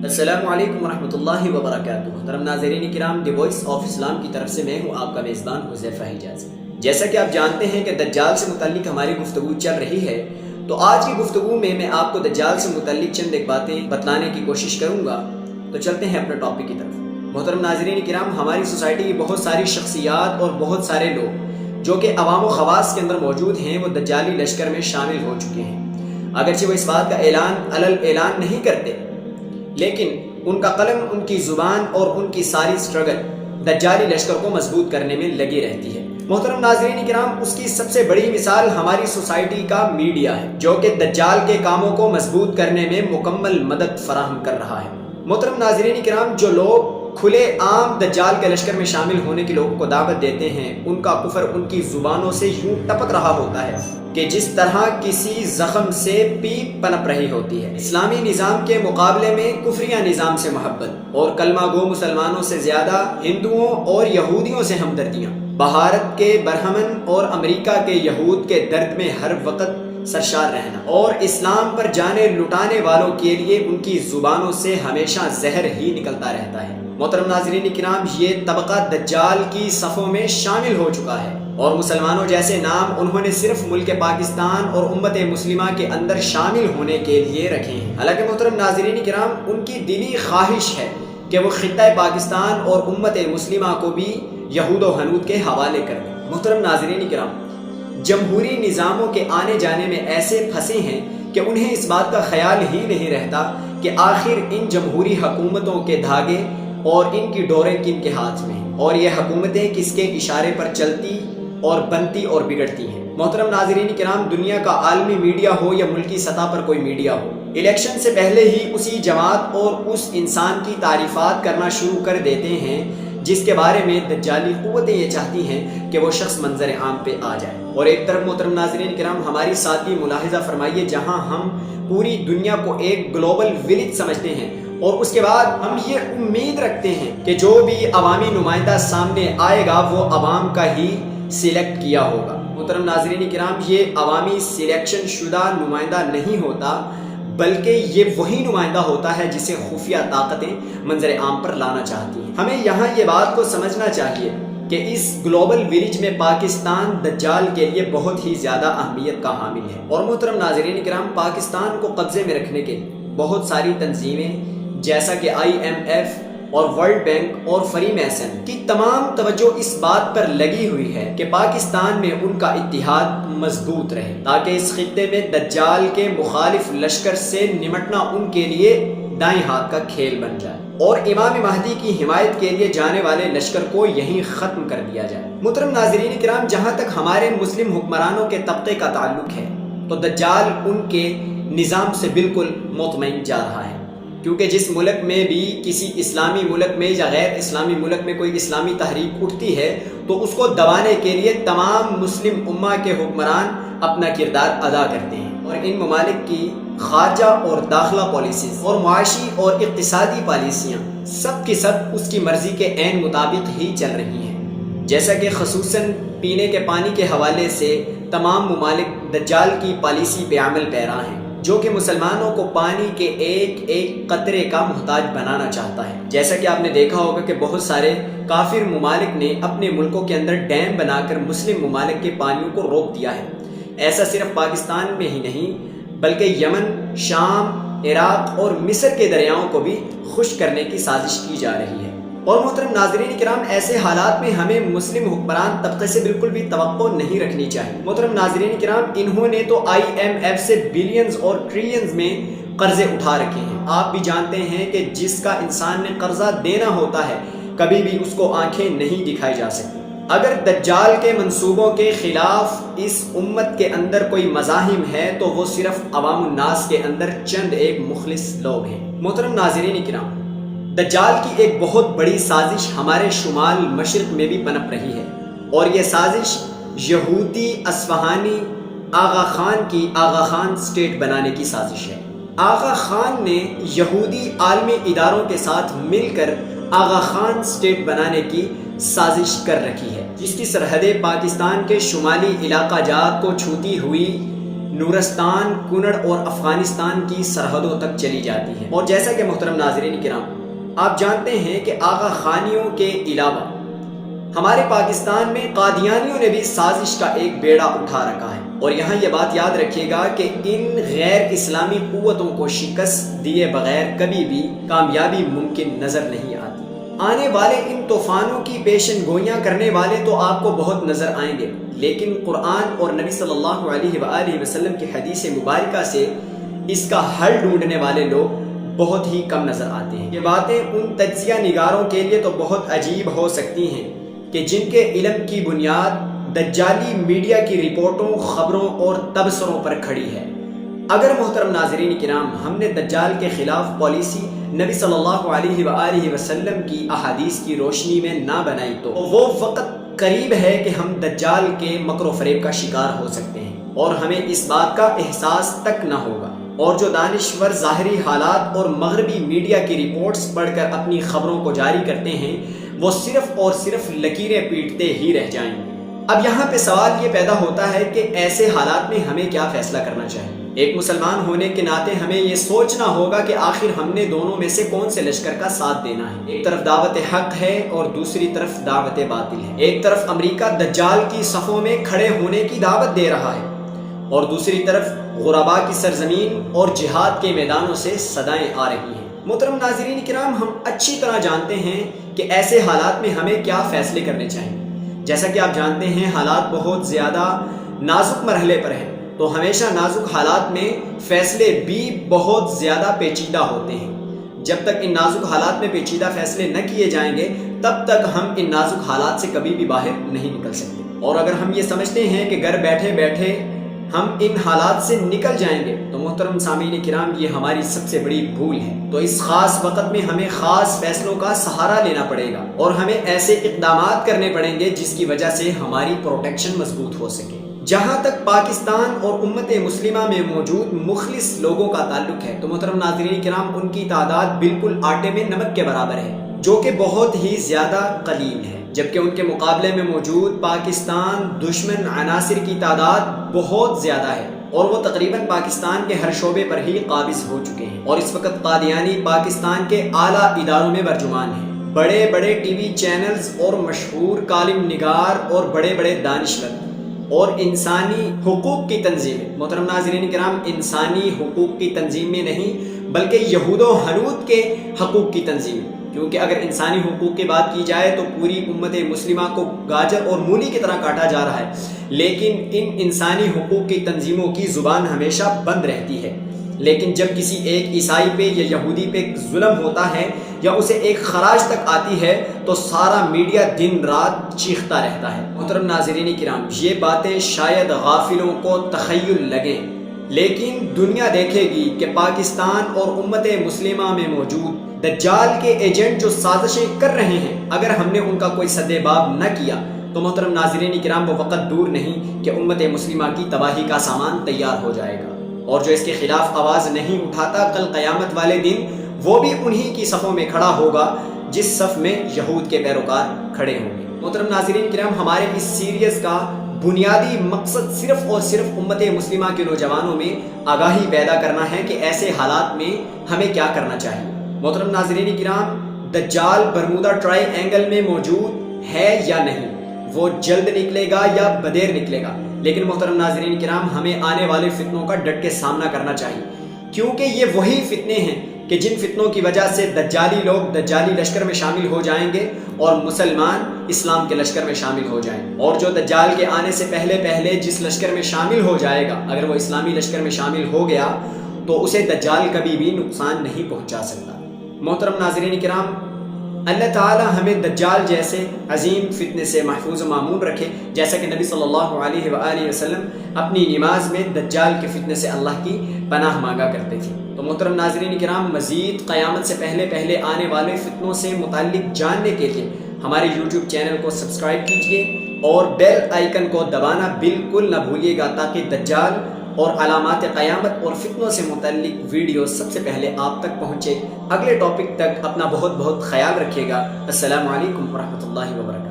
السلام علیکم ورحمۃ اللہ وبرکاتہ۔ محترم ناظرین کرام، دی وائس آف اسلام کی طرف سے میں ہوں آپ کا میزبان حذیفہ حجازی۔ جیسا کہ آپ جانتے ہیں کہ دجال سے متعلق ہماری گفتگو چل رہی ہے، تو آج کی گفتگو میں آپ کو دجال سے متعلق چند ایک باتیں بتلانے کی کوشش کروں گا۔ تو چلتے ہیں اپنے ٹاپک کی طرف۔ محترم ناظرین کرام، ہماری سوسائٹی کی بہت ساری شخصیات اور بہت سارے لوگ جو کہ عوام و خواص کے اندر موجود ہیں، وہ دجالی لشکر میں شامل ہو چکے ہیں۔ اگرچہ وہ اس بات کا اعلان نہیں کرتے، لیکن ان کا قلم، ان کی زبان اور ان کی ساری سٹرگل دجالی لشکر کو مضبوط کرنے میں لگی رہتی ہے۔ محترم ناظرین کرام، اس کی سب سے بڑی مثال ہماری سوسائٹی کا میڈیا ہے، جو کہ دجال کے کاموں کو مضبوط کرنے میں مکمل مدد فراہم کر رہا ہے۔ محترم ناظرین کرام، جو لوگ کھلے عام دجال کے لشکر میں شامل ہونے کے لوگوں کو دعوت دیتے ہیں، ان کا کفر ان کی زبانوں سے یوں ٹپک رہا ہوتا ہے کہ جس طرح کسی زخم سے پیپ پنپ رہی ہوتی ہے۔ اسلامی نظام کے مقابلے میں کفریہ نظام سے محبت اور کلمہ گو مسلمانوں سے زیادہ ہندوؤں اور یہودیوں سے ہمدردیاں، بھارت کے برہمن اور امریکہ کے یہود کے درد میں ہر وقت سرشار رہنا، اور اسلام پر جانے لٹانے والوں کے لیے ان کی زبانوں سے ہمیشہ زہر ہی نکلتا رہتا ہے۔ محترم ناظرین کرام، یہ طبقہ دجال کی صفوں میں شامل ہو چکا ہے، اور مسلمانوں جیسے نام انہوں نے صرف ملک پاکستان اور امت مسلمہ کے اندر شامل ہونے کے لیے رکھے ہیں۔ حالانکہ محترم ناظرین کرام، ان کی دلی خواہش ہے کہ وہ خطہ پاکستان اور امت مسلمہ کو بھی یہود و ہنود کے حوالے کر دیں۔ محترم ناظرین کرام، جمہوری نظاموں کے آنے جانے میں ایسے پھنسے ہیں کہ انہیں اس بات کا خیال ہی نہیں رہتا کہ آخر ان جمہوری حکومتوں کے دھاگے اور ان کی ڈوریں کن کے ہاتھ میں ہیں، اور یہ حکومتیں کس کے اشارے پر چلتی اور بنتی اور بگڑتی ہیں۔ محترم ناظرین کرام، دنیا کا عالمی میڈیا ہو یا ملکی سطح پر کوئی میڈیا ہو، الیکشن سے پہلے ہی اسی جماعت اور اس انسان کی تعریفات کرنا شروع کر دیتے ہیں جس کے بارے میں دجالی قوتیں یہ چاہتی ہیں کہ وہ شخص منظر عام پہ آ جائے۔ اور ایک طرف محترم ناظرین کرام، ہماری سادگی ملاحظہ فرمائیے، جہاں ہم پوری دنیا کو ایک گلوبل ولیج سمجھتے ہیں، اور اس کے بعد ہم یہ امید رکھتے ہیں کہ جو بھی عوامی نمائندہ سامنے آئے گا وہ عوام کا ہی سلیکٹ کیا ہوگا۔ محترم ناظرین کرام، یہ عوامی سلیکشن شدہ نمائندہ نہیں ہوتا، بلکہ یہ وہی نمائندہ ہوتا ہے جسے خفیہ طاقتیں منظر عام پر لانا چاہتی ہیں۔ ہمیں یہاں یہ بات کو سمجھنا چاہیے کہ اس گلوبل ولیج میں پاکستان دجال کے لیے بہت ہی زیادہ اہمیت کا حامل ہے۔ اور محترم ناظرین کرام، پاکستان کو قبضے میں رکھنے کے بہت ساری تنظیمیں جیسا کہ IMF اور ورلڈ بینک اور فری میسن کی تمام توجہ اس بات پر لگی ہوئی ہے کہ پاکستان میں ان کا اتحاد مضبوط رہے، تاکہ اس خطے میں دجال کے مخالف لشکر سے نمٹنا ان کے لیے دائیں ہاتھ کا کھیل بن جائے، اور امام مہدی کی حمایت کے لیے جانے والے لشکر کو یہیں ختم کر دیا جائے۔ محترم ناظرین کرام، جہاں تک ہمارے مسلم حکمرانوں کے طبقے کا تعلق ہے، تو دجال ان کے نظام سے بالکل مطمئن جا رہا ہے، کیونکہ جس ملک میں بھی کسی اسلامی ملک میں یا غیر اسلامی ملک میں کوئی اسلامی تحریک اٹھتی ہے تو اس کو دبانے کے لیے تمام مسلم امہ کے حکمران اپنا کردار ادا کرتے ہیں، اور ان ممالک کی خارجہ اور داخلہ پالیسیز اور معاشی اور اقتصادی پالیسیاں سب کی سب اس کی مرضی کے عین مطابق ہی چل رہی ہیں۔ جیسا کہ خصوصاً پینے کے پانی کے حوالے سے تمام ممالک دجال کی پالیسی پہ عمل پیرا ہیں، جو کہ مسلمانوں کو پانی کے ایک ایک قطرے کا محتاج بنانا چاہتا ہے۔ جیسا کہ آپ نے دیکھا ہوگا کہ بہت سارے کافر ممالک نے اپنے ملکوں کے اندر ڈیم بنا کر مسلم ممالک کے پانیوں کو روک دیا ہے۔ ایسا صرف پاکستان میں ہی نہیں، بلکہ یمن، شام، عراق اور مصر کے دریاؤں کو بھی خشک کرنے کی سازش کی جا رہی ہے۔ اور محترم ناظرین کرام، ایسے حالات میں ہمیں مسلم حکمران طبقے سے بالکل بھی توقع نہیں رکھنی چاہیے۔ محترم ناظرین کرام، انہوں نے تو IMF سے بلینز اور ٹریلینز میں قرضے اٹھا رکھے ہیں۔ آپ بھی جانتے ہیں کہ جس کا انسان نے قرضہ دینا ہوتا ہے، کبھی بھی اس کو آنکھیں نہیں دکھائی جا سکتی۔ اگر دجال کے منصوبوں کے خلاف اس امت کے اندر کوئی مزاحم ہے تو وہ صرف عوام الناس کے اندر چند ایک مخلص لوگ ہیں۔ محترم ناظرین کرام، دجال کی ایک بہت بڑی سازش ہمارے شمال مشرق میں بھی پنپ رہی ہے، اور یہ سازش یہودی اصفہانی آغا خان کی آغا خان اسٹیٹ بنانے کی سازش ہے۔ آغا خان نے یہودی عالمی اداروں کے ساتھ مل کر آغا خان اسٹیٹ بنانے کی سازش کر رکھی ہے، جس کی سرحدیں پاکستان کے شمالی علاقہ جات کو چھوتی ہوئی نورستان، کنڑ اور افغانستان کی سرحدوں تک چلی جاتی ہیں۔ اور جیسا کہ محترم ناظرین کرام آپ جانتے ہیں کہ آغا خانیوں کے علاوہ ہمارے پاکستان میں قادیانیوں نے بھی سازش کا ایک بیڑا اٹھا رکھا ہے، اور یہاں یہ بات یاد رکھیے گا کہ ان غیر اسلامی قوتوں کو شکست دیے بغیر کبھی بھی کامیابی ممکن نظر نہیں آتی۔ آنے والے ان طوفانوں کی پیشن گوئیاں کرنے والے تو آپ کو بہت نظر آئیں گے، لیکن قرآن اور نبی صلی اللہ علیہ وآلہ وسلم کی حدیث مبارکہ سے اس کا حل ڈھونڈنے والے لوگ بہت ہی کم نظر آتے ہیں۔ یہ باتیں ان تجزیہ نگاروں کے لیے تو بہت عجیب ہو سکتی ہیں کہ جن کے علم کی بنیاد دجالی میڈیا کی رپورٹوں، خبروں اور تبصروں پر کھڑی ہے۔ اگر محترم ناظرین کرام ہم نے دجال کے خلاف پالیسی نبی صلی اللہ علیہ وآلہ وسلم کی احادیث کی روشنی میں نہ بنائی تو وہ وقت قریب ہے کہ ہم دجال کے مکر و فریب کا شکار ہو سکتے ہیں، اور ہمیں اس بات کا احساس تک نہ ہوگا۔ اور جو دانشور ظاہری حالات اور مغربی میڈیا کی رپورٹس پڑھ کر اپنی خبروں کو جاری کرتے ہیں، وہ صرف اور صرف لکیریں پیٹتے ہی رہ جائیں گے۔ اب یہاں پہ سوال یہ پیدا ہوتا ہے کہ ایسے حالات میں ہمیں کیا فیصلہ کرنا چاہیے؟ ایک مسلمان ہونے کے ناطے ہمیں یہ سوچنا ہوگا کہ آخر ہم نے دونوں میں سے کون سے لشکر کا ساتھ دینا ہے۔ ایک طرف دعوت حق ہے اور دوسری طرف دعوت باطل ہے۔ ایک طرف امریکہ دجال کی صفوں میں کھڑے ہونے کی دعوت دے رہا ہے، اور دوسری طرف غربا کی سرزمین اور جہاد کے میدانوں سے صدائیں آ رہی ہیں۔ محترم ناظرین کرام ہم اچھی طرح جانتے ہیں کہ ایسے حالات میں ہمیں کیا فیصلے کرنے چاہیے۔ جیسا کہ آپ جانتے ہیں حالات بہت زیادہ نازک مرحلے پر ہیں، تو ہمیشہ نازک حالات میں فیصلے بھی بہت زیادہ پیچیدہ ہوتے ہیں۔ جب تک ان نازک حالات میں پیچیدہ فیصلے نہ کیے جائیں گے تب تک ہم ان نازک حالات سے کبھی بھی باہر نہیں نکل سکتے۔ اور اگر ہم یہ سمجھتے ہیں کہ گھر بیٹھے بیٹھے ہم ان حالات سے نکل جائیں گے تو محترم سامعین کرام یہ ہماری سب سے بڑی بھول ہے۔ تو اس خاص وقت میں ہمیں خاص فیصلوں کا سہارا لینا پڑے گا، اور ہمیں ایسے اقدامات کرنے پڑیں گے جس کی وجہ سے ہماری پروٹیکشن مضبوط ہو سکے۔ جہاں تک پاکستان اور امت مسلمہ میں موجود مخلص لوگوں کا تعلق ہے تو محترم ناظرین کرام ان کی تعداد بالکل آٹے میں نمک کے برابر ہے، جو کہ بہت ہی زیادہ قلیل ہے، جبکہ ان کے مقابلے میں موجود پاکستان دشمن عناصر کی تعداد بہت زیادہ ہے، اور وہ تقریباً پاکستان کے ہر شعبے پر ہی قابض ہو چکے ہیں۔ اور اس وقت قادیانی پاکستان کے اعلیٰ اداروں میں برجمان ہیں۔ بڑے بڑے ٹی وی چینلز اور مشہور کالم نگار اور بڑے بڑے دانشور اور انسانی حقوق کی تنظیمیں، محترم ناظرین کرام انسانی حقوق کی تنظیم میں نہیں بلکہ یہود و ہنود کے حقوق کی تنظیم، کیونکہ اگر انسانی حقوق کی بات کی جائے تو پوری امت مسلمہ کو گاجر اور مولی کی طرح کاٹا جا رہا ہے، لیکن ان انسانی حقوق کی تنظیموں کی زبان ہمیشہ بند رہتی ہے۔ لیکن جب کسی ایک عیسائی پہ یا یہودی پہ ظلم ہوتا ہے یا اسے ایک خراج تک آتی ہے تو سارا میڈیا دن رات چیختا رہتا ہے۔ محترم ناظرین کرام یہ باتیں شاید غافلوں کو تخیل لگیں، لیکن دنیا دیکھے گی کہ پاکستان اور امت مسلمہ میں موجود دجال کے ایجنٹ جو سازشیں کر رہے ہیں، اگر ہم نے ان کا کوئی سدباب نہ کیا تو محترم ناظرین کرام وہ وقت دور نہیں کہ امت مسلمہ کی تباہی کا سامان تیار ہو جائے گا، اور جو اس کے خلاف آواز نہیں اٹھاتا کل قیامت والے دن وہ بھی انہی کی صفوں میں کھڑا ہوگا جس صف میں یہود کے پیروکار کھڑے ہوں گے۔ محترم ناظرین کرام ہمارے اس سیریز کا بنیادی مقصد صرف اور صرف امت مسلمہ کے نوجوانوں میں آگاہی پیدا کرنا ہے کہ ایسے حالات میں ہمیں کیا کرنا چاہیے۔ محترم ناظرین کرام دجال برمودا ٹرائی اینگل میں موجود ہے یا نہیں، وہ جلد نکلے گا یا بدیر نکلے گا، لیکن محترم ناظرین کرام ہمیں آنے والے فتنوں کا ڈٹ کے سامنا کرنا چاہیے، کیونکہ یہ وہی فتنے ہیں کہ جن فتنوں کی وجہ سے دجالی لوگ دجالی لشکر میں شامل ہو جائیں گے اور مسلمان اسلام کے لشکر میں شامل ہو جائیں گے، اور جو دجال کے آنے سے پہلے جس لشکر میں شامل ہو جائے گا اگر وہ اسلامی لشکر میں شامل ہو گیا تو اسے دجال کبھی بھی نقصان نہیں پہنچا سکتا۔ محترم ناظرین کرام اللہ تعالی ہمیں دجال جیسے عظیم فتنے سے محفوظ و معمون رکھے، جیسا کہ نبی صلی اللہ علیہ وآلہ وسلم اپنی نماز میں دجال کے فتنے سے اللہ کی پناہ مانگا کرتے تھے۔ تو محترم ناظرین کرام مزید قیامت سے پہلے آنے والے فتنوں سے متعلق جاننے کے لیے ہمارے یوٹیوب چینل کو سبسکرائب کیجیے اور بیل آئیکن کو دبانا بالکل نہ بھولیے گا تاکہ دجال اور علامات قیامت اور فتنوں سے متعلق ویڈیو سب سے پہلے آپ تک پہنچے۔ اگلے ٹاپک تک اپنا بہت خیال رکھیے گا۔ السلام علیکم ورحمۃ اللہ وبرکاتہ۔